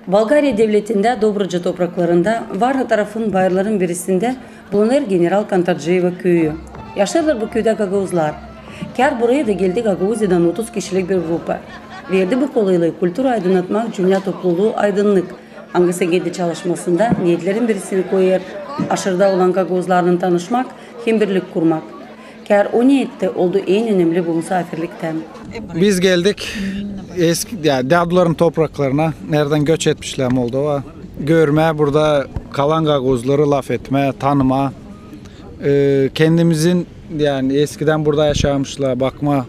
Bulgarya devletinde Dobruca topraklarında Varna tarafın bayırların birisinde bulunur General Kantarcıyeva köyü. Yaşarlar bu köyde Gagavuzlar. Kar buraya da geldi Gagavuzya'dan 30 kişilik bir grupa. Verdi bu kolaylığı kültür aydınlatmak Dünya Topluluğu Aydınlık Angesegedi çalışmasında niyetlerin birisini koyar. Aşırıda olan Gagavuzlarla tanışmak, hem birlik kurmak. Kar o niyette oldu en önemli bu misafirlikten. Biz geldik eski yani Daduların topraklarına, nereden göç etmişler Moldova. Görme, burada kalan Gagavuzları laf etme, tanıma. Kendimizin yani eskiden burada yaşamışlar, bakma,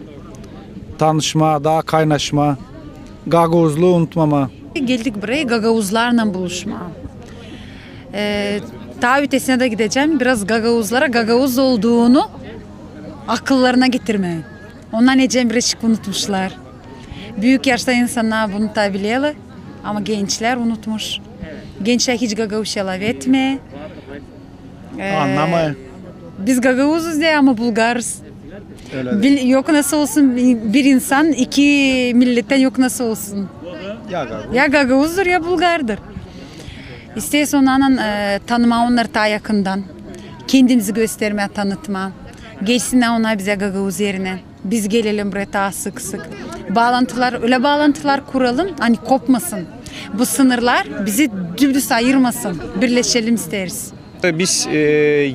tanışma, daha kaynaşma, Gagavuzluğu unutmama. Geldik buraya Gagavuzlarla buluşma. Daha ötesine de gideceğim. Biraz Gagavuzlara Gagavuz olduğunu akıllarına getirme. Onlar nece birazcık unutmuşlar. Büyük yaşta insanlar bunu tabi biliyorlar ama gençler unutmuş. Gençler hiç Gagavuzca laf etme. Anlamı. Biz Gagavuzuz diye ama Bulgarız. Yok nasıl olsun bir insan iki milletten yok nasıl olsun. Ya Gagavuzdur ya Bulgardır. İsteyiz onların tanıma onları daha yakından. Kendimizi gösterme, tanıtma. Geçsinler onlar bize Gagavuz yerine. Biz gelelim buraya daha sık sık. Bağlantılar, öyle bağlantılar kuralım hani kopmasın. Bu sınırlar bizi dümdüz ayırmasın. Birleşelim isteriz. Biz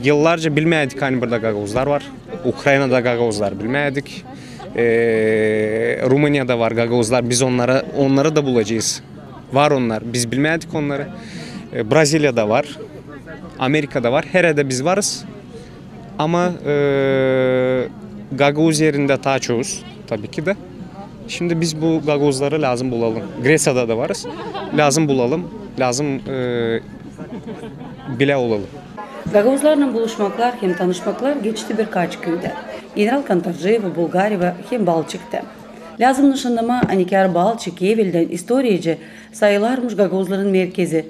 yıllarca bilmedik hani burada Gagavuzlar var. Ukrayna'da Gagavuzlar bilmedik. Rumanya'da var Gagavuzlar. Biz onları da bulacağız. Var onlar. Biz bilmedik onları. Brezilya'da var. Amerika'da var. Her yerde biz varız. Ama Gagavuz yerinde daha çoğuz tabii ki de. Şimdi biz bu Gagavuzları lazım bulalım. Gresya'da da varız. Lazım bulalım. Lazım bile olalım. Gagavuzlarla buluşmaklar hem tanışmaklar geçti birkaç köyde. General Kantarcıyeva, Bulgarya hem Balçık'ta. Lazım nişanlama Anikar Balçık, Yevil'den İstoryacı sayılarmış Gagavuzların merkezi.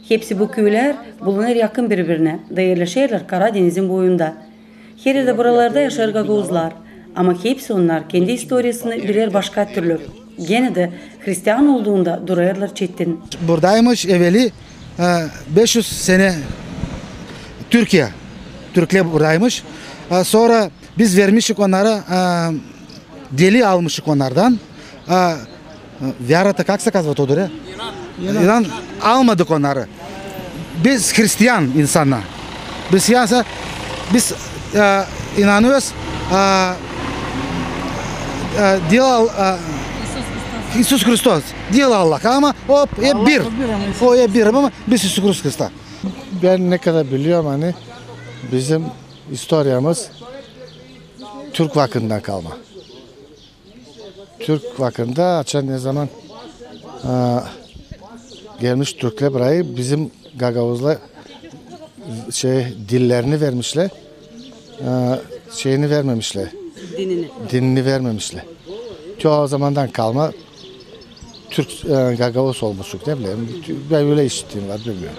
Hepsi bu köyler bulunur yakın birbirine. Yerleşirler Karadeniz'in boyunda. Her yerde buralarda yaşar Gagavuzlar. Ama hepsi onlar kendi historiasını birer başka türlü. Gene de Hristiyan olduğunda durarlar çetin. Buradaymış evveli 500 sene Türkiye. Türkler buradaymış. Sonra biz vermişik onlara deli almışık onlardan. Vyaratı kaksa kazvat odur ya. İnan almadık onları. Biz Hristiyan insanlar. Biz inanıyoruz. İsus Hristos. Değil Allah ama o bir. O bir ama biz İsus Hristos. Ben ne kadar biliyorum hani bizim historiamız Türk vaktinden kalma. Türk vaktinde açan ne zaman gelmiş Türkler burayı bizim Gagavuz'la dillerini vermişler. Şeyini vermemişler. Dinini vermemişler. Çoğu zamandan kalma Türk Gagavuz olmuştuk ne bileyim. Ben öyle işittiğim var bilmiyorum.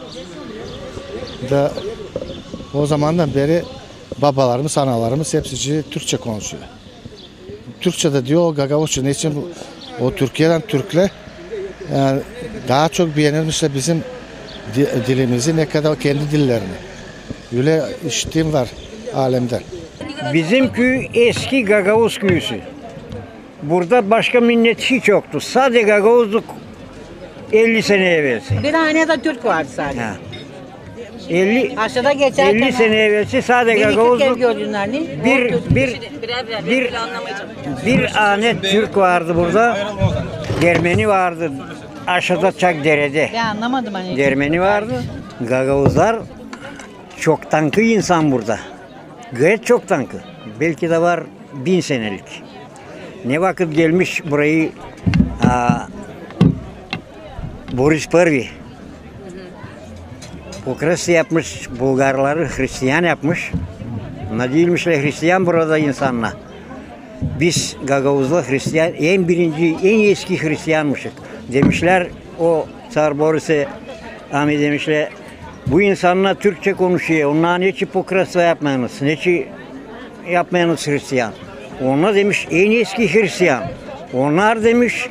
Da o zamandan beri babalarımız, analarımız hepsi Türkçe konuşuyor. Türkçe de diyor o Gagavuzca. Ne için o Türkiye'den Türkler yani daha çok beğenilmişler bizim dilimizi ne kadar kendi dillerini. Öyle işittiğim var alemden. Bizim köy eski Gagavuz köyüsü. Burada başka millet hiç yoktu. Sadece Gagavuzluk 50 sene evvelsi. Bir hanede Türk vardı sadece. Ha. 50 Aşağıda geçerken 50 sene evvelsi sadece Gagavuzluk bir anet Türk vardı burada. Ermeni vardı. Aşağıda Çakdere'de. Ben anlamadım hani. Ermeni vardı. Gagavuzlar çok tankı insan burada. Gayet çok tankı. Belki de var 1000 senelik. Ne vakit gelmiş burayı Boris Parvi. Pokrasi yapmış, Bulgarları Hristiyan yapmış. Ne değilmişler Hristiyan burada insanlar. Biz Gagavuzlar Hristiyan, en eski Hristiyanmışık. Demişler o Tsar Boris'e Ahmet demişler bu insanlar Türkçe konuşuyor. Onlar niçin Pokrasi yapmayınız? Niçin yapmayınız Hristiyan? Onlar demiş en eski Hristiyan. Onlar demiş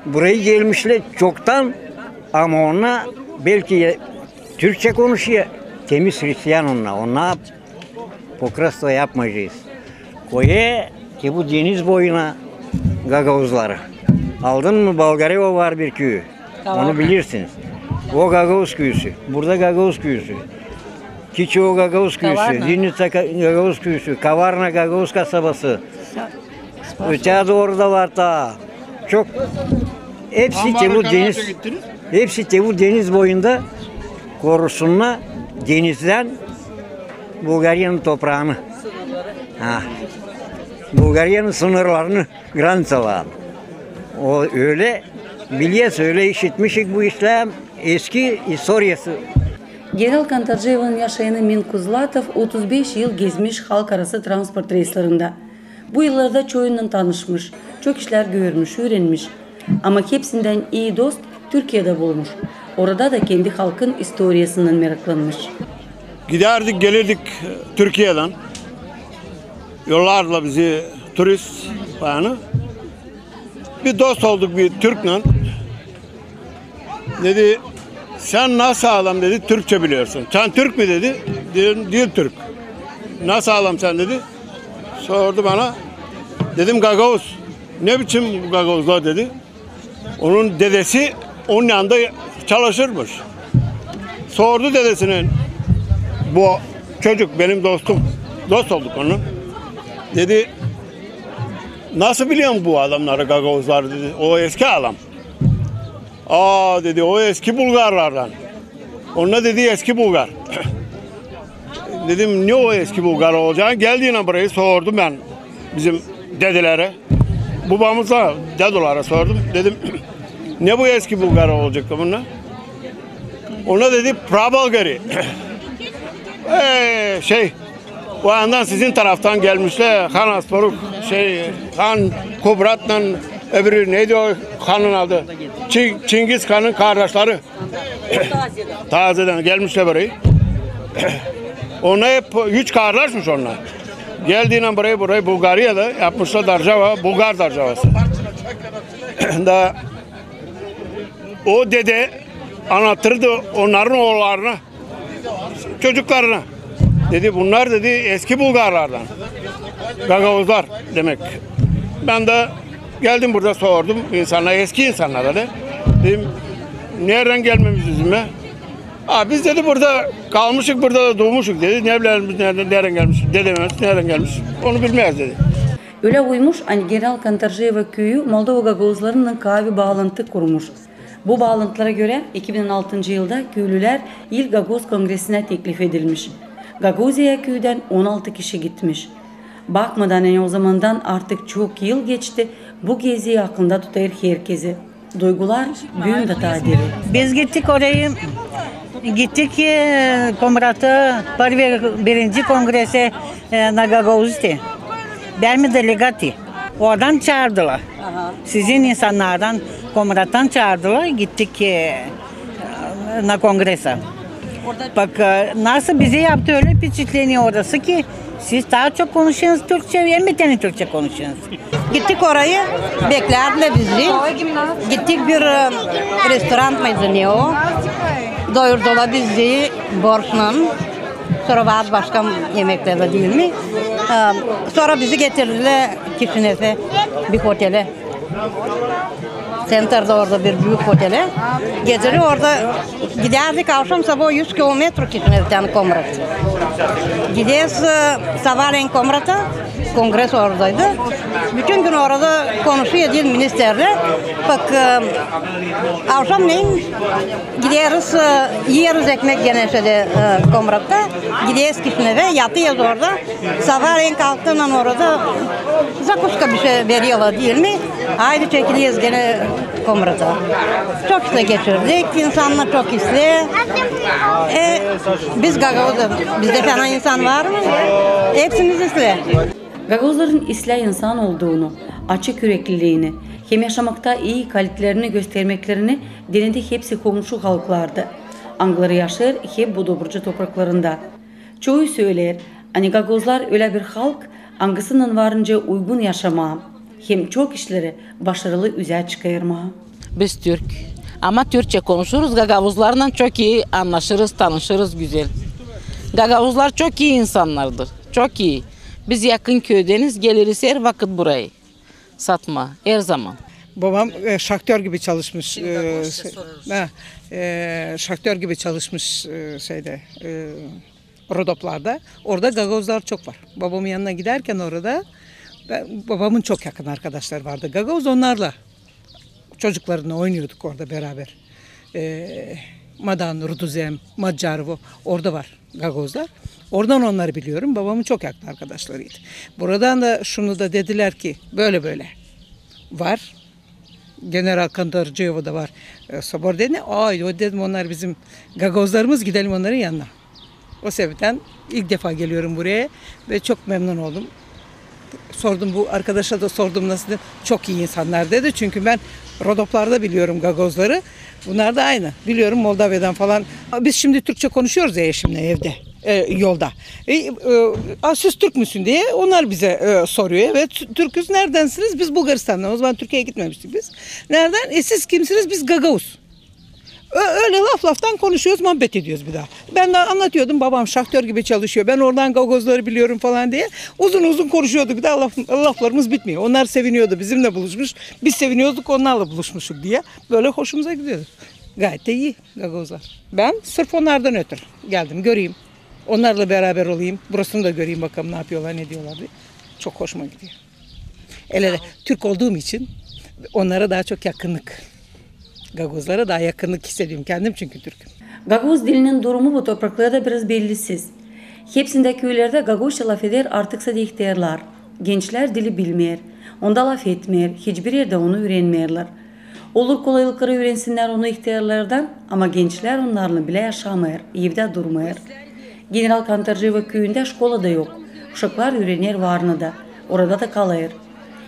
buraya gelmişler çoktan ama onlar belki Türkçe konuşuyor. Temiz Hristiyan onlar. Onlar pokrasto yapmayacağız. Koye ki bu deniz boyuna Gagavuzları. Aldın mı Bulgarya var bir köyü. Onu bilirsiniz. O Gagavuz köyüsü. Burada Gagavuz köyüsü. Kiço Gagavuz köyüsü. Dinitsa Gagavuz köyüsü. Kavarna Gagavuz kasabası. Öte doğru da var ta. Çok. Hepsi bu deniz. Hepsi bu deniz boyunda korusunla denizden Bulgarya'nın toprağını. Ha. Bulgarya'nın sınırlarını, graniçalarını. O öyle biliyoruz, öyle işitmişik bu İslam eski historiası. General Kantarjiyev'in yaşayanı Min Kuzlatov 35 yıl gezmiş halk arası transport reislerinde. Bu yıllarda çoğunla tanışmış, çok işler görmüş, öğrenmiş. Ama hepsinden iyi dost Türkiye'de bulmuş. Orada da kendi halkın historiasından meraklanmış. Giderdik gelirdik Türkiye'den. Yollarla bizi turist yani. Bir dost olduk bir Türk'le. Dedi sen nasıl adam dedi Türkçe biliyorsun. Sen Türk mü dedi. Değil Türk. Nasıl adam sen dedi. Sordu bana. Dedim Gagavuz. Ne biçim Gagavuzlar dedi. Onun dedesi onun yanında çalışırmış. Sordu dedesine. Bu çocuk benim dostum. Dost olduk onunla. Dedi nasıl biliyorsun bu adamları Gagavuzlar dedi. O eski adam. Aa dedi o eski Bulgarlardan. Onunla dedi eski Bulgar. Dedim ne o eski Bulgar olacağını geldiğine burayı sordum ben bizim dedelere. Babamıza dedelere sordum. Dedim ne bu eski Bulgar olacaktı bununla? Ona dedi Prabalgari. O yandan sizin taraftan gelmişler Han Asparuk, Han Kubrat'la öbürü neydi o hanın adı? Çingiz Han'ın kardeşleri. Tazeden gelmişler burayı. Onlar hep üç kardeşmiş onlar. Geldiğinden burayı Bulgarya'da yapmışlar Darjava, Bulgar Darjavası. Da o dede anlatırdı onların oğullarına, çocuklarına. Dedi bunlar dedi eski Bulgarlardan. Gagavuzlar demek. Ben de geldim burada sordum insanlara, eski insanlara da. Dedim nereden gelmemiz bizimle? Biz dedi burada kalmışık, burada da doğmuşuk dedi. Ne bileyim nereden gelmiş, dedemiz nereden gelmiş onu bilmeyiz dedi. Öyle uymuş, hani General Kantarjiyeva köyü Moldova Gagavuzlarının kavi bağlantı kurmuş. Bu bağlantılara göre 2006 yılda köylüler İl Gagavuz Kongresi'ne teklif edilmiş. Gagavuzya köyden 16 kişi gitmiş. Bakmadan o zamandan artık çok yıl geçti. Bu geziyi aklında tutar herkesi. Duygular büyük de tadiri. Biz gittik oraya. Gittik Komrat'a birinci kongrese na Gagavuz'te. Ben mi delegati? Oradan çağırdılar. Sizin insanlardan Komrat'tan çağırdılar. Gittik na kongrese. Bak nasıl bize yaptı öyle piçitleniyor orası ki siz daha çok konuşuyorsunuz Türkçe hem bir tane Türkçe konuşuyorsunuz. Gittik oraya, beklerdiler bizi. Gittik bir restoran mıydı ne o? Doyurdular bizi borçla. Sonra bazı başka yemekler de değil mi? Sonra bizi getirdiler Kişinev'e bir otele. Center'da orada bir büyük otele. Geceli orada giderdik akşam sabah 100 kilometre Kişinev'den Komrat. Gideriz sabahleyin Komrat'a. Kongres oradaydı. Bütün gün orada konuşuyor değil ministerle. Bak akşamleyin gideriz yeriz ekmek gene şeyde Komrat'ta. Gideriz Kişinev'e yatıyoruz orada. Sabahleyin kalktığından orada zakuska bir şey veriyorlar değil mi? Haydi çekiliyoruz gene Komrat'a. Çok işte geçirdik. İnsanlar çok isli. Biz Gagavuz'da. Bizde fena insan var mı? Hepsimiz isli. Gagavuzların islah insan olduğunu, açık yürekliliğini, hem yaşamakta iyi kalitelerini göstermeklerini denedi hepsi komşu halklardı. Angları yaşar hep bu dobrucu topraklarında. Çoğu söyler, hani Gagavuzlar öyle bir halk, angısının varınca uygun yaşamaya, hem çok işleri başarılı üzer çıkarmaya. Biz Türk. Ama Türkçe konuşuruz. Gagavuzlarla çok iyi anlaşırız, tanışırız güzel. Gagavuzlar çok iyi insanlardır. Çok iyi. Biz yakın köydeniz, geliriz her vakit burayı. Satma, her zaman. Babam şaktör gibi çalışmış. Şaktör gibi çalışmış şeyde. Rodoplarda. Orada Gagavuzlar çok var. Babamın yanına giderken orada babamın çok yakın arkadaşları vardı. Gagavuz onlarla çocuklarını oynuyorduk orada beraber. Madan, Ruduzem, Macarvo orada var Gagavuzlar. Oradan onları biliyorum. Babamın çok yakın arkadaşlarıydı. Buradan da şunu da dediler ki böyle böyle var. General Kantarcıyevo da var. Sobor dedi. Ay o dedim onlar bizim Gagavuzlarımız, gidelim onların yanına. O sebepten ilk defa geliyorum buraya ve çok memnun oldum. Sordum, bu arkadaşa da sordum nasıl dedi. Çok iyi insanlar dedi. Çünkü ben Rodoplarda biliyorum Gagavuzları. Bunlar da aynı. Biliyorum Moldavya'dan falan. Biz şimdi Türkçe konuşuyoruz ya eşimle evde. Yolda. Siz Türk müsün diye onlar bize soruyor. Evet Türk'üz, neredensiniz? Biz Bulgaristan'dan. O zaman Türkiye'ye gitmemiştik biz. Nereden? Siz kimsiniz? Biz Gagavuz. Öyle laftan konuşuyoruz, muhabbet ediyoruz bir daha. Ben de anlatıyordum, babam şaktör gibi çalışıyor. Ben oradan Gagavuzları biliyorum falan diye. Uzun uzun konuşuyorduk. Bir daha laflarımız bitmiyor. Onlar seviniyordu, bizimle buluşmuş. Biz seviniyorduk, onlarla buluşmuşuk diye. Böyle hoşumuza gidiyordu. Gayet de iyi Gagavuzlar. Ben sırf onlardan ötürü geldim, göreyim. Onlarla beraber olayım. Burasını da göreyim bakalım ne yapıyorlar, ne diyorlar diye. Çok hoşuma gidiyor. Hele de Türk olduğum için onlara daha çok yakınlık. Gagavuzlara daha yakınlık hissediyorum kendim çünkü Türk'üm. Gagavuz dilinin durumu bu topraklarda biraz bellisiz. Hepsinde köylerde Gagavuzca laf eder artıksa da ihtiyarlar. Gençler dili bilmeyer. Onda laf etmeyer. Hiçbir yerde onu öğrenmeyerler. Olur kolaylıkları öğrensinler onu ihtiyarlardan ama gençler onlarla bile yaşamayır. Evde durmayır. General Kantarcıyevo köyünde şkola da yok. Uşaklar öğrenir varını da. Orada da kalır.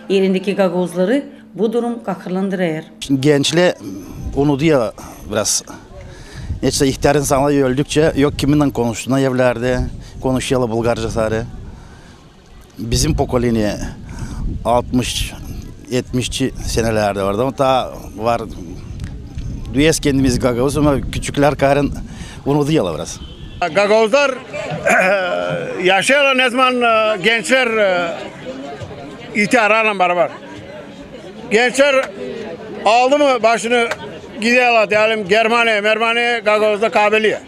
Yerindeki Gagavuzları bu durum kahırlandırır. Gençler unutuyor biraz. İşte ihtiyar insanlar öldükçe yok kiminle konuştuğuna evlerde konuşuyorlar Bulgarca sarı. Bizim pokolini 60-70'ci senelerde vardı ama daha var. Duyes kendimiz Gagavuz ama küçükler karın unutuyorlar biraz. Gagavuzlar yaşayan ne zaman gençler ihtiyarlarla beraber. Gençler aldı mı başını gidiyorlar diyelim Germaniye, Gagavuz'da Kabeli'ye.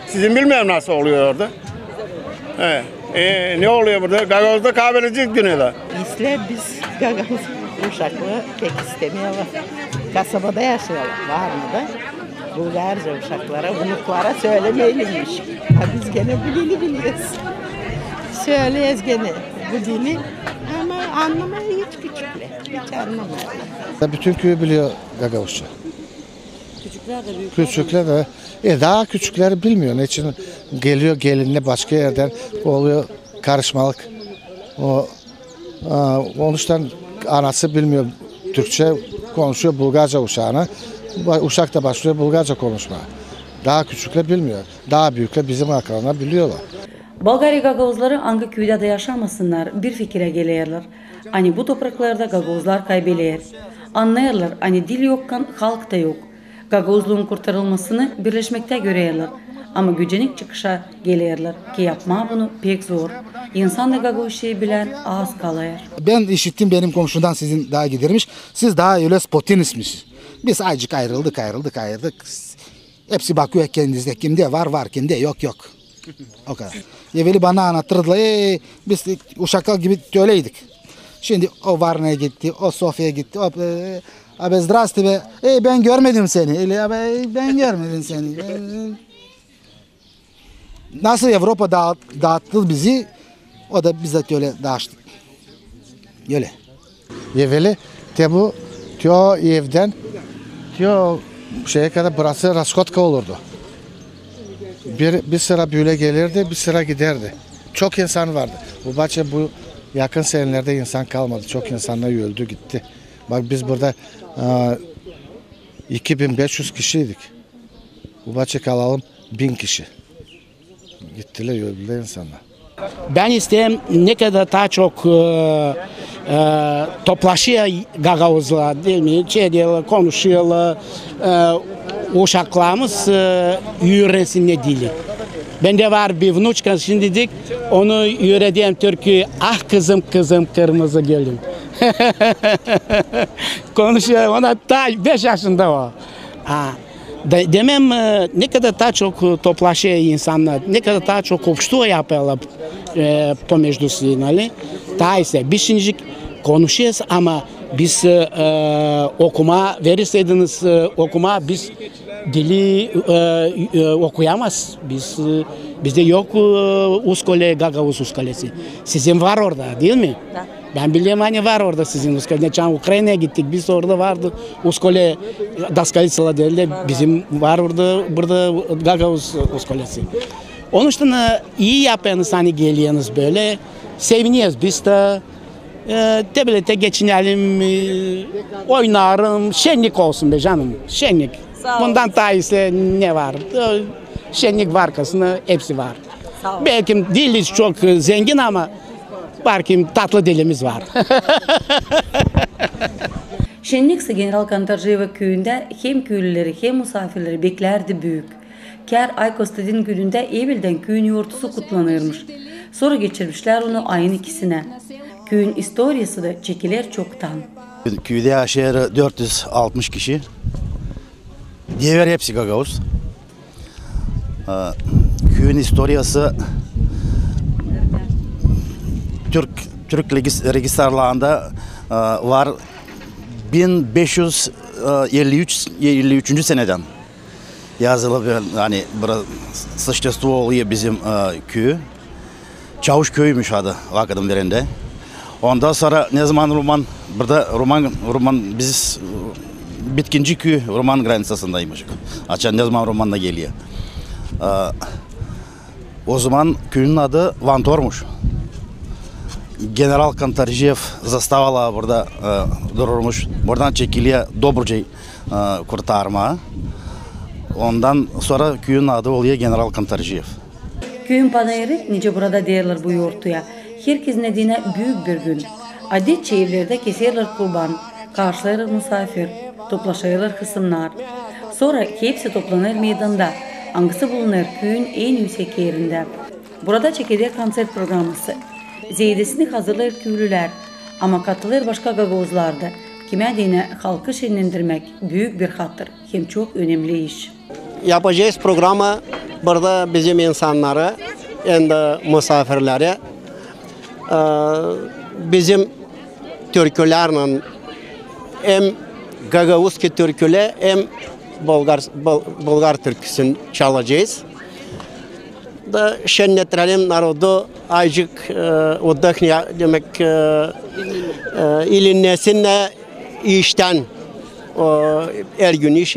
Sizin bilmiyorum nasıl oluyor orada. Ne oluyor burada? Gagavuz'da Kabelicik dönüyorlar. İsler biz Gagavuz uşaklığı pek istemiyorlar. Kasabada yaşıyorlar. Var mı da? Bulgarca uşaklara, unuklara söylemeyliymiş. Biz gene bu dili biliyoruz. Söyleyiz gene bu dili. Ama anlamaya hiç küçükler. Hiç anlamıyorlar. Bütün köy biliyor Gagavuzca. Küçükler de büyükler. Küçükler de daha küçükleri bilmiyor. Ne için geliyor gelinle başka yerden oluyor karışmalık. Onun için anası bilmiyor Türkçe konuşuyor Bulgarca uşağına. Uşak da başlıyor Bulgarca konuşmaya. Daha küçükler bilmiyor. Daha büyükler bizim akranlar biliyorlar. Bulgarya Gagavuzları hangi köyde de yaşamasınlar bir fikire gelirler. Hani bu topraklarda Gagavuzlar kaybeder. Anlayırlar hani dil yokken halk da yok. Gagavuzluğun kurtarılmasını birleşmekte görürler. Ama gücenik çıkışa gelirler ki yapma bunu pek zor. İnsan da Gagavuzcayı bilen az kalır. Ben işittim benim komşudan sizin daha gidermiş. Siz daha öyle spotinismiş. Biz azıcık ayrıldık. Hepsi bakıyor kendinizde kimde var kimde yok. O kadar. Evveli bana anlatırdılar. Biz uşaklar gibi öyleydik. Şimdi o Varna'ya gitti, o Sofya'ya gitti. Abi здравствуй be. Ben görmedim seni. Ben görmedim seni. Nasıl Avrupa dağıttı bizi, o da bize öyle dağıttı. Öyle. Evveli bu evden şeye kadar burası Raskotka olurdu. Bir sıra böyle gelirdi, bir sıra giderdi. Çok insan vardı. Bu yakın senelerde insan kalmadı. Çok insanlar öldü gitti. Bak biz burada 2500 kişiydik. Bu bahçe kalalım 1000 kişi. Gittiler öldüler insanlar. Ben istedim ne kadar daha çok toplaşıyor gagavuzlar değil mi? Şey diyorlar, konuşuyorlar. Uşaklarımız öğrensin ne dili. Bende var bir vnuçka şimdi dedik, onu öğreteyim türkü. Ah kızım kızım kırmızı gülüm. Konuşuyor, ona ta 5 yaşında o. Demem ne kadar daha çok toplaşıyor insanlar, ne kadar daha çok общество yapıyorlar помежду си, daha ise biz şimdi konuşuyoruz ama biz okuma verirseydiniz okuma biz dili okuyamaz. Bizde yok Uskole, Gagavuz Uskolesi. Sizin var orada değil mi? Da. Ben biliyorum hani var orada sizin Uskole. Geçen Ukrayna'ya gittik biz orada vardı Uskole, Daskalitsalı derler. Bizim var orada burada Gagavuz Uskolesi. Onun için iyi yapıyorsunuz hani geliyorsunuz böyle. Seviniyoruz biz de. Devlete geçinelim, oynarım, şenlik olsun be canım, şenlik. Bundan daha iyisi ne var? Şenlik var arkasında hepsi var. Belki diliz çok zengin ama belki tatlı dilimiz var. Şenlikse General Kantarjeva köyünde hem köylüleri hem misafirleri beklerdi büyük. Ker Aykostadin gününde evvelden köyün yoğurtusu kutlanırmış. Sonra geçirmişler onu ayın 2'sine. Köyün istorisi de çekilir çoktan. Köyde aşağı 460 kişi. Diğer hepsi Gagavuz. Köyün istorisi Türk registrarlarında var 1553 seneden yazılı hani sуществовал bizim köy. Çavuş köyüymüş adı vakıdım verende. Ondan sonra ne zaman Roman biz bitkinci köy Roman graniçasındaymışık. Açan ne zaman Roman'la geliyor. O zaman köyün adı Vantormuş. General Kantarjev zastavala burada dururmuş. Buradan çekiliyor Dobrucay kurtarma. Ondan sonra köyün adı oluyor General Kantarjev. Köyün panayırı nice burada derler bu yoğurtuya. Herkesin edine büyük bir gün. Adetçe evlerde keserler kurban, karşılarlar misafir, toplaşırlar kısımlar. Sonra hepsi toplanır meydanda. Hangisi bulunur köyün en yüksek yerinde. Burada çekilir konser programısı. Zeydesini hazırlar köylüler. Ama katılır başka gagavuzlarda. Kime dine halkı şenlendirmek büyük bir hatır. Hem çok önemli iş. Yapacağız programı burada bizim insanları, hem de misafirleri bizim türkülerle hem Gagavuzki türküle hem Bulgar türküsünü çalacağız. Da şenlettirelim narodu azıcık odaklıya demek ilinlesin de işten her gün iş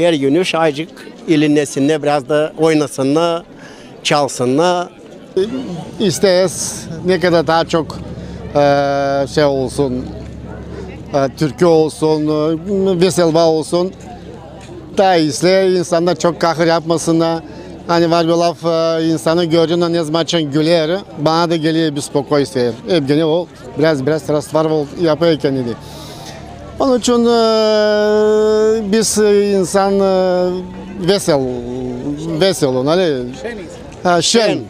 azıcık ilinlesin de biraz da oynasın da çalsın da. İsteyiz ne kadar daha çok şey olsun, türkü olsun, veselva olsun. Daha iyisi insanlar çok kahır yapmasınlar. Hani var bir laf insanı gördüğünde ne zaman güler, bana da geliyor bir spokojstve. Hep gene o biraz rastlar yapıyor kendini. Onun için biz insan vesel olun.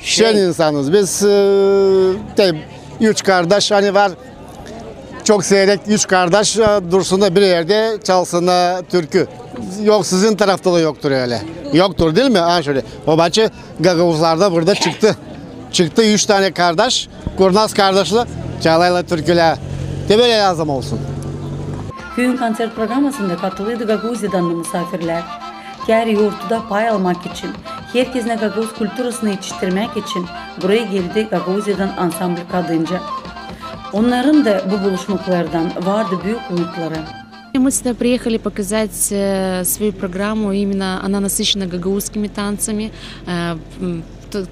Şen insanız. Biz üç kardeş hani var. Çok seyrek üç kardeş dursun da bir yerde çalsın da türkü. Yok sizin tarafta da yoktur öyle. Yoktur değil mi? Ha şöyle. O bahçe Gagavuzlarda burada çıktı. Çıktı 3 tane kardeş. Kurnaz kardeşli çalayla türküler. De böyle lazım olsun. Köyün konser programısında katılıydı Gagavuzya'dan da misafirler. Ker yoğurtuda pay almak için, herkesine Gagavuz kültürasını yetiştirmek için buraya geldi Gagavuzya'dan ansambl kadınca. Onların da bu buluşmalardan vardı büyük umutları. Мы сюда приехали показать свою программу, именно она насыщена гагаузскими танцами.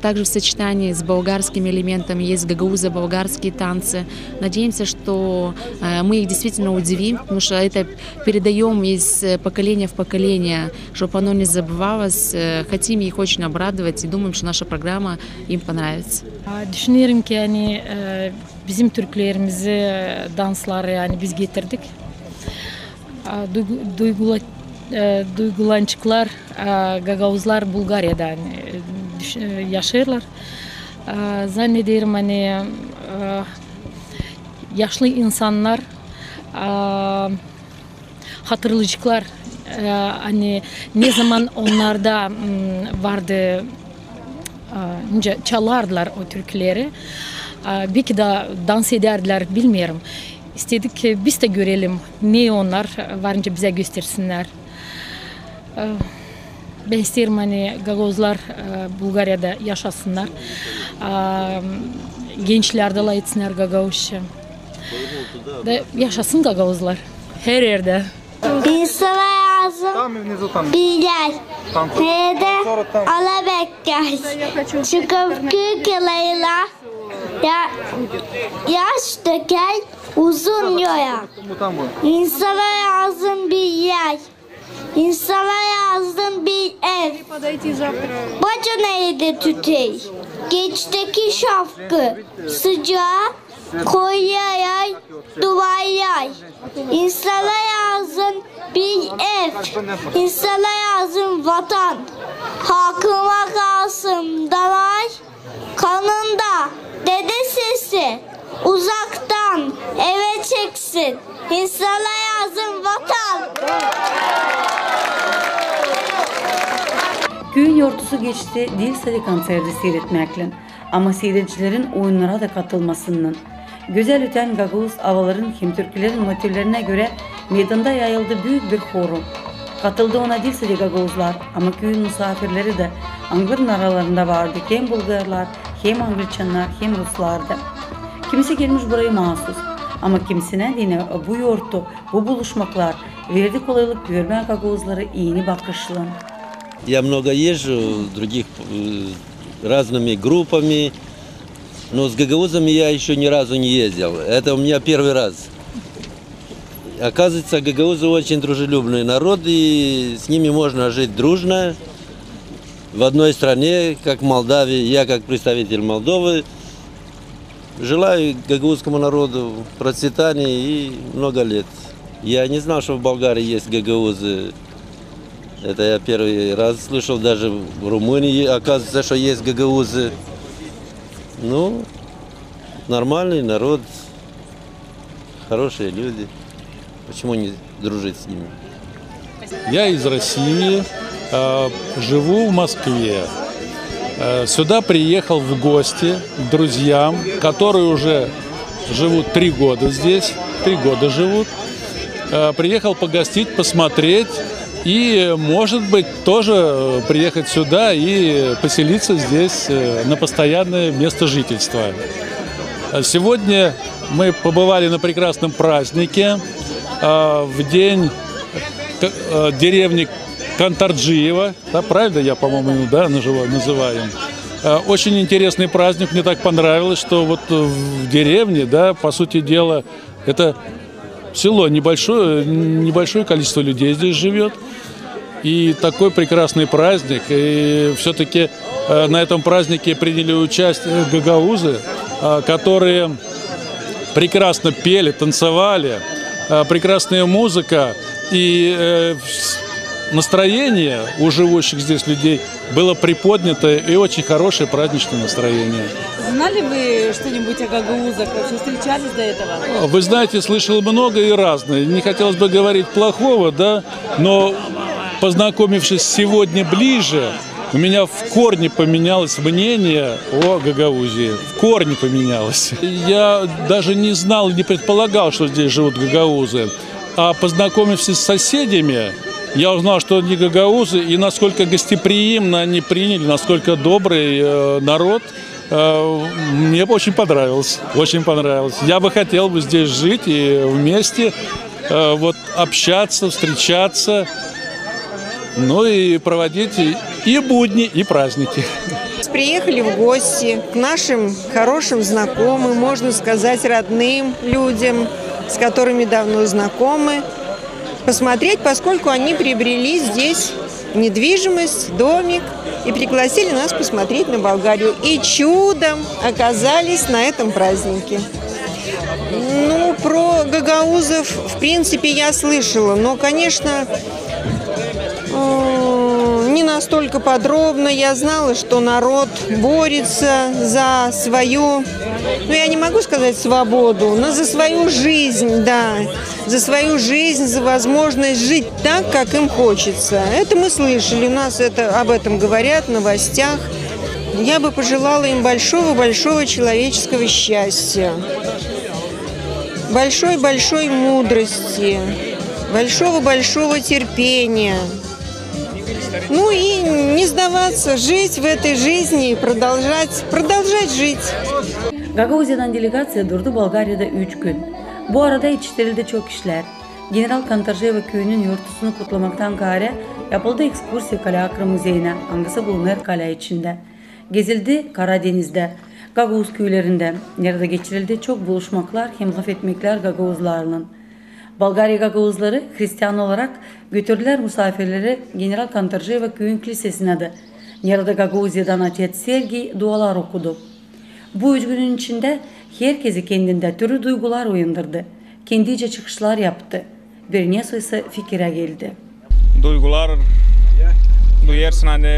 Также в сочетании с болгарскими элементами есть гагаузо-болгарские танцы. Надеемся, что мы их действительно удивим, потому что это передаем из поколения в поколение, чтобы оно не забывалось. Хотим их очень обрадовать и думаем, что наша программа им понравится. Düşünüyorum ki yani bizim Türklerimizi dansları yani biz getirdik. Duygulançıklar, Gagavuzlar Bulgarya'da yaşıyorlar. Zannederim hani yaşlı insanlar hatırlayacaklar hani ne zaman onlarda vardı çalardılar o türküleri. Belki de dans ederdiler bilmiyorum. İstedik ki biz de görelim ne onlar varınca bize göstersinler. Ben isterim hani Gagavuzlar Bulgarya'da yaşasınlar. Gençler de etsinler Gagavuzca. Yaşasın Gagavuzlar her yerde. İnsana lazım bilgiler. Nerede alabekler. Çıkıp kırkılayla yaş döker uzun yoya. İnsana lazım bir yer. İnsana lazım bir ev. Bacana evde tütey. Geçteki şafkı sıcağı koyuya yay, duvar yay. İnsana lazım bir ev. İnsana lazım vatan. Hakkıma kalsın dalay. Kanında dede sesi uzaktan eve çeksin. İnsana lazım vatan. Köyün yortusu geçti değil sadece konserde seyretmekle ama seyircilerin oyunlara da katılmasının. Güzel öten Gagavuz avaların hem türkülerin motiflerine göre meydanda yayıldı büyük bir horum. Katıldı ona değil sadece Gagavuzlar ama köyün misafirleri de Angır'ın aralarında vardı. Hem Bulgarlar, hem Angırçanlar, hem Ruslardı. Kimisi gelmiş buraya mahsus ama kimisine yine bu yortu, bu buluşmaklar verdi kolaylık görmeyen Gagavuzları iğni bakışlı. Я много езжу других разными группами, но с гагаузами я еще ни разу не ездил. Это у меня первый раз. Оказывается, гагаузы очень дружелюбный народ, и с ними можно жить дружно в одной стране, как Молдавия. Я, как представитель Молдовы, желаю гагаузскому народу процветания и много лет. Я не знал, что в Болгарии есть гагаузы. Это я первый раз слышал, даже в Румынии, оказывается, что есть гагаузы. Ну, нормальный народ, хорошие люди. Почему не дружить с ними? Я из России, живу в Москве. Сюда приехал в гости к друзьям, которые уже живут 3 года здесь, 3 года живут. Приехал погостить, посмотреть. И, может быть, тоже приехать сюда и поселиться здесь на постоянное место жительства. Сегодня мы побывали на прекрасном празднике в день деревни Кантарджиева. Да, правильно я, по-моему, да, называем. Очень интересный праздник, мне так понравилось, что вот в деревне, да, по сути дела, это село, небольшое количество людей здесь живет. И такой прекрасный праздник. И все-таки на этом празднике приняли участие гагаузы, которые прекрасно пели, танцевали, прекрасная музыка. И настроение у живущих здесь людей было приподнято и очень хорошее праздничное настроение. Знали вы что-нибудь о гагаузах? Вообще встречались до этого? Вы знаете, слышал много и разное. Не хотелось бы говорить плохого, да, но познакомившись сегодня ближе, у меня в корне поменялось мнение о Гагаузии. В корне поменялось. Я даже не знал и не предполагал, что здесь живут гагаузы. А познакомившись с соседями, я узнал, что они гагаузы, и насколько гостеприимно они приняли, насколько добрый народ. Мне очень понравилось, очень понравилось. Я бы хотел бы здесь жить и вместе вот, общаться, встречаться, ну и проводить и будни, и праздники. Приехали в гости к нашим хорошим знакомым, можно сказать, родным людям, с которыми давно знакомы, посмотреть, поскольку они приобрели здесь недвижимость, домик, и пригласили нас посмотреть на Болгарию. И чудом оказались на этом празднике. Ну, про гагаузов, в принципе, я слышала, но, конечно, не настолько подробно. Я знала, что народ борется за свою, ну, я не могу сказать свободу, но за свою жизнь, да, за свою жизнь, за возможность жить так, как им хочется. Это мы слышали, у нас об этом говорят в новостях. Я бы пожелала им большого-большого человеческого счастья, большой-большой мудрости, большого-большого терпения. Ну и не сдаваться, жить в этой жизни и продолжать жить. Gagauziya'dan delegatsiya durdu Bolgariyada 3 gün. Bu arada yetiştirildi çok işler. General Kantarjeva köyünün yurtusunu kutlamaktan gari yapıldı ekskursiya Kale Müzeyine, hangisi bulunur kale içinde. Gezildi Karadeniz'de, Gagauz köylerinde. Nerede geçirildi çok buluşmaklar, hem laf etmekler Gagauzlarla. Bolgarya Gagauzları Hristiyan olarak götürdüler misafirleri General Kantarjeva köyün kilisesine de. Nerede Gagauziya'dan Atet Sergi dualar okudu. Bu 3 günün içinde herkesi kendinde türlü duygular uyandırdı. Kendice çıkışlar yaptı. Birine ise fikire geldi. Duygular duyarsın hani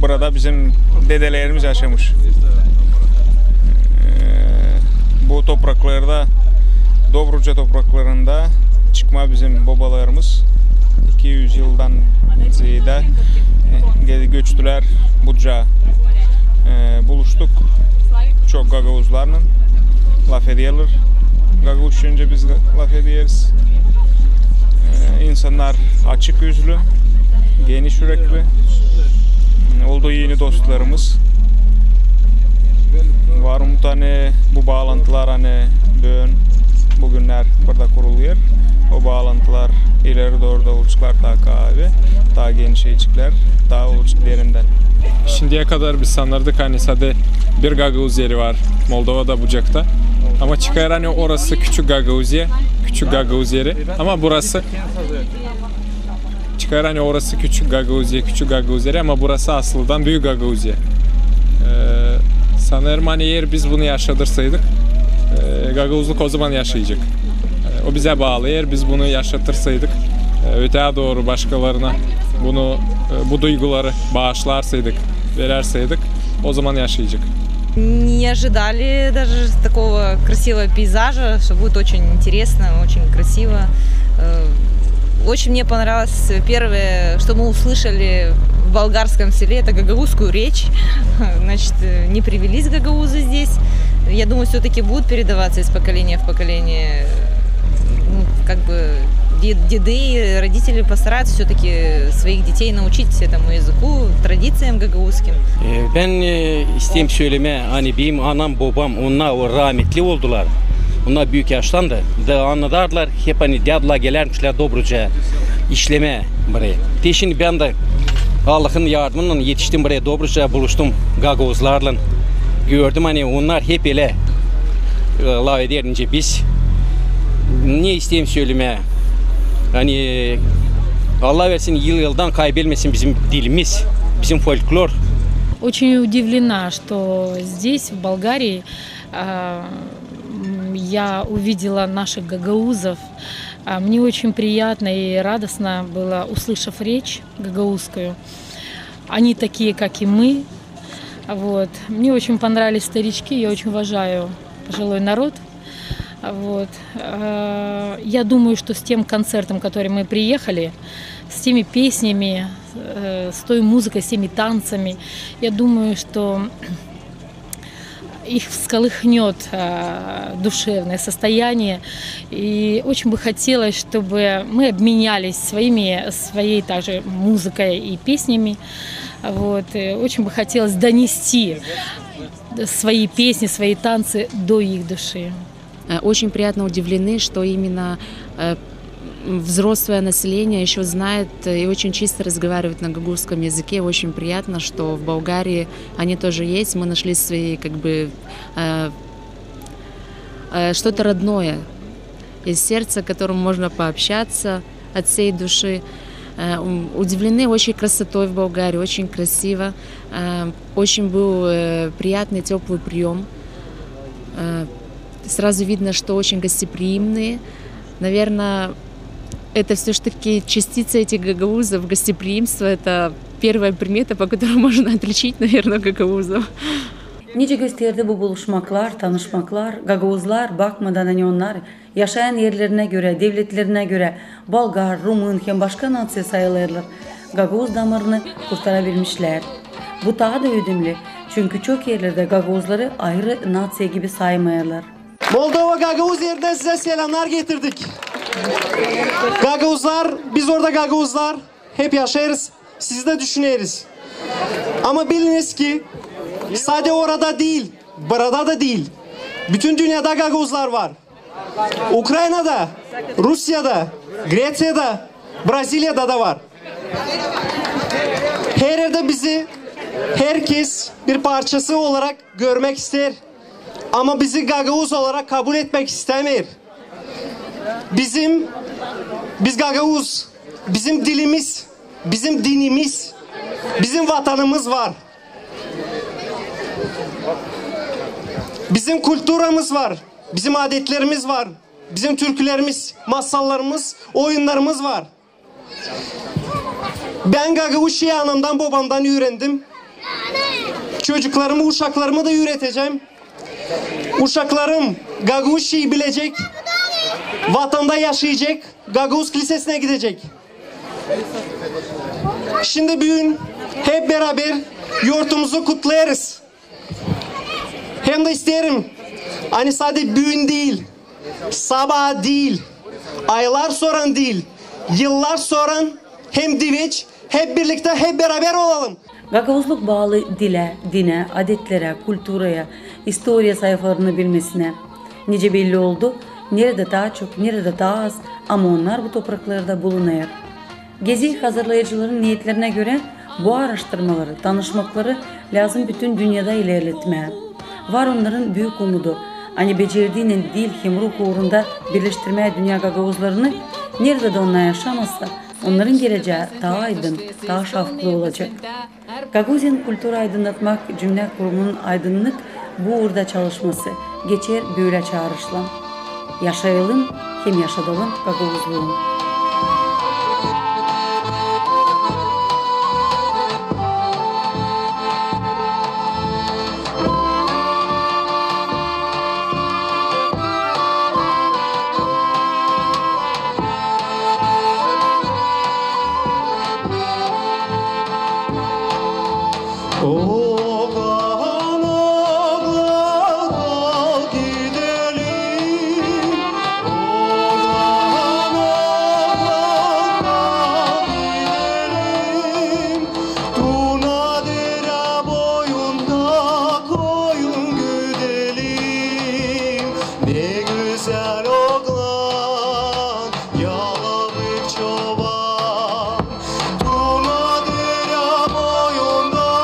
burada bizim dedelerimiz yaşamış. Bu topraklarda, Dobruca topraklarında çıkma bizim babalarımız 200 yıldan ziyade göçtüler Buca. Buluştuk çok Gagauzlarla laf ediyorlar. Gagauzca biz laf ediyoruz. İnsanlar açık yüzlü, geniş yürekli. Oldu yeni dostlarımız. Var mı tane bu bağlantılar hani bugünler burada kuruluyor. O bağlantılar ileri doğru da olacaklar daha genişleyecekler, daha olacak derinden. Şimdiye kadar biz sanırdık hani sadece bir Gagauz yeri var Moldova'da Bucak'ta. Ama çıkar hani orası küçük Gagauz yeri. Ama burası çıkar hani orası küçük Gagauz yeri ama burası aslında büyük Gagauz yeri. Sanırım hani eğer biz bunu yaşatırsaydık Gagauzluk o zaman yaşayacak. O bize bağlı. Eğer biz bunu yaşatırsaydık öteye doğru başkalarına bu duyguları bağışlarsaydık, vererseydik o zaman yaşayacak. Не ожидали даже такого красивого пейзажа, что будет очень интересно, очень красиво. Очень мне понравилось первое, что мы услышали в болгарском селе, это гагаузскую речь. Значит, не привелись гагаузы здесь. Я думаю, все-таки будут передаваться из поколения в поколение. Ну, как бы деды и родители постараются все-таки своих детей научить этому языку, традициям гагаузским. Ben isteyeyim söyleme, hani benim anam babam onlar o rahmetli oldular. Onlar büyük yaşlandı. Da anladarlar hep hani dediler gelirmişler Dobruca işleme buraya. De şimdi ben de Allah'ın yardımıyla yetiştim buraya Dobruca buluştum Gagauzlarla. Gördüm hani onlar hep öyle laf ederince biz ne isteyeyim söyleme. Hani Allah versin yıldan kaybetmesin bizim dilimiz, bizim folklor. Очень удивлена, что здесь, в Болгарии, я увидела наших гагаузов. Мне очень приятно и радостно было, услышав речь гагаузскую. Они такие, как и мы. Вот. Мне очень понравились старички, я очень уважаю пожилой народ. Вот. Я думаю, что с тем концертом, который мы приехали, с теми песнями, с той музыкой, с теми танцами, я думаю, что их всколыхнет душевное состояние. И очень бы хотелось, чтобы мы обменялись своей также музыкой и песнями. Вот. Очень бы хотелось донести свои песни, свои танцы до их души. Очень приятно удивлены, что именно взрослое население еще знает и очень чисто разговаривает на гагаузском языке. Очень приятно, что в Болгарии они тоже есть. Мы нашли свои, как бы, что-то родное из сердца, которым можно пообщаться от всей души. Удивлены очень красотой в Болгарии, очень красиво. Очень был приятный, теплый прием. Сразу видно, что очень гостеприимные. Наверное, это все-таки частица этих гагаузов, гостеприимство. Это первая примета, по которой можно отличить, наверное, гагаузов. Nice gösterdi bu buluşmaklar, tanışmaklar, Gagauzlar bakmadan onlar yaşayan yerlerine göre, devletlerine göre Bulgar, Rumun hem başka natsiya sayılırlar. Gagauz damarını kurtarabilmişler. Bu daha da ödümlü çünkü çok yerlerde Gagauzları ayrı natsiya gibi saymayırlar. Moldova Gagauz yerinden size selamlar getirdik. Gagauzlar, biz orada Gagauzlar hep yaşarız, sizi de düşüneriz. Ama biliniz ki sadece orada değil, burada da değil. Bütün dünyada Gagauzlar var. Ukrayna'da, Rusya'da, Grecya'da, Brezilya'da da var. Her yerde bizi herkes bir parçası olarak görmek ister. Ama bizi Gagauz olarak kabul etmek istemiyor. Biz Gagauz, bizim dilimiz, bizim dinimiz, bizim vatanımız var. Bizim kültürümüz var, bizim adetlerimiz var, bizim türkülerimiz, masallarımız, oyunlarımız var. Ben Gagauz'u anamdan babamdan öğrendim. Çocuklarımı, uşaklarımı da öğreteceğim. Uşaklarım Gagauz'u bilecek, vatanda yaşayacak, Gagauz Kilisesi'ne gidecek. Şimdi bugün hep beraber yurtumuzu kutlarız. Hem de isterim, hani sadece bugün değil, sabah değil, aylar sonra değil, yıllar sonra hem diveç, hep birlikte, hep beraber olalım. Gagauzluk bağlı dile, dine, adetlere, kültüreye, historia sayfalarını bilmesine. Nice belli oldu, nerede daha çok, nerede daha az ama onlar bu topraklarda bulunuyor. Gezi hazırlayıcıların niyetlerine göre bu araştırmaları, tanışmakları lazım bütün dünyada ilerletmeye. Var onların büyük umudu. Hani becerdiğinin dil hem ruh uğrunda birleştirmeye dünya Gagauzlarını, nerede de onlar yaşamazsa onların geleceği daha aydın, daha şafklı olacak. Gagauzyan Kültürü Aydınlatmak Cümle Kurumu'nun aydınlık bu uğurda çalışması geçer böyle çağrışla. Yaşayalım hem yaşadalım Gagauzluğunu. Boyunda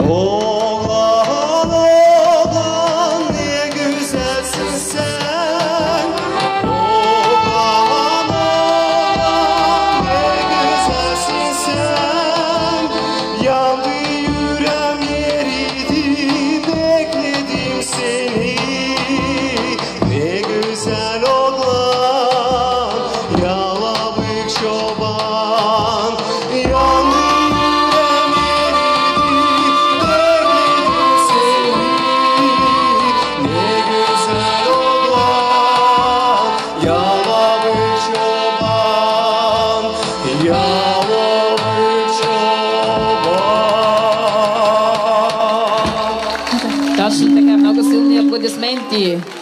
Oğlan oğlan ne güzelsin sen. Oğlan oğlan ne güzelsin sen. Yandı yüreğim yeridi bekledim seni. Ne güzel oğlan yalabık çoban. Yandı yüreğim Dajcie taká mnohosilní aplodismenty.